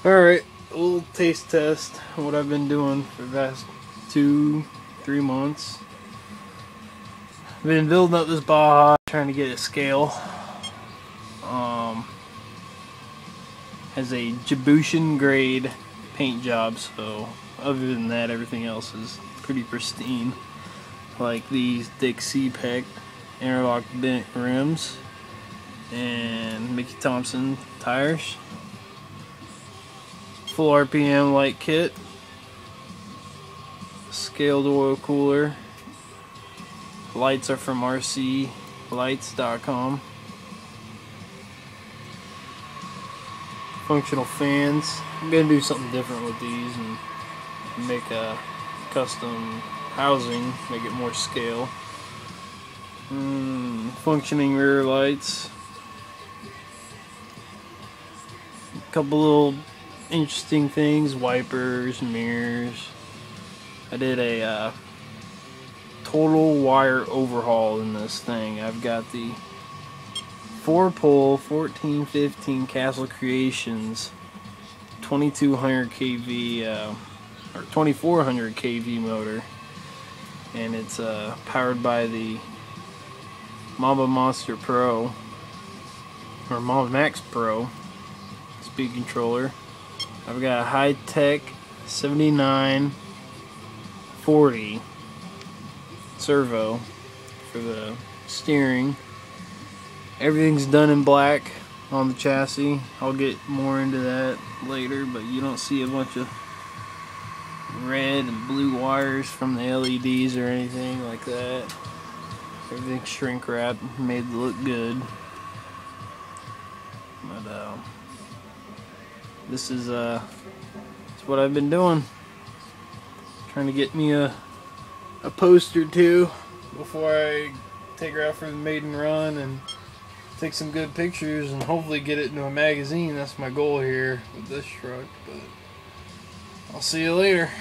Alright, a little taste test of what I've been doing for the past 2-3 months. I've been building up this Baja, trying to get it scale. Has a Djiboutian grade paint job, so other than that, everything else is pretty pristine. Like these Dixie Peck interlock bent rims and Mickey Thompson tires. Full RPM light kit, scaled oil cooler. Lights are from rclights.com. Functional fans. I'm gonna do something different with these and make a custom housing, make it more scale. Functioning rear lights. A couple little interesting things, wipers, mirrors. I did a total wire overhaul in this thing. I've got the 4-pole 1415 Castle Creations 2200 kV or 2400 kV motor, and it's powered by the Mamba Monster Pro or Mamba Max Pro speed controller. I've got a high-tech 7940 servo for the steering. Everything's done in black on the chassis. I'll get more into that later, but you don't see a bunch of red and blue wires from the LEDs or anything like that. Everything's shrink wrapped, made to look good. But this is what I've been doing. Trying to get me a post or two before I take her out for the maiden run and take some good pictures and hopefully get it into a magazine. That's my goal here with this truck, but I'll see you later.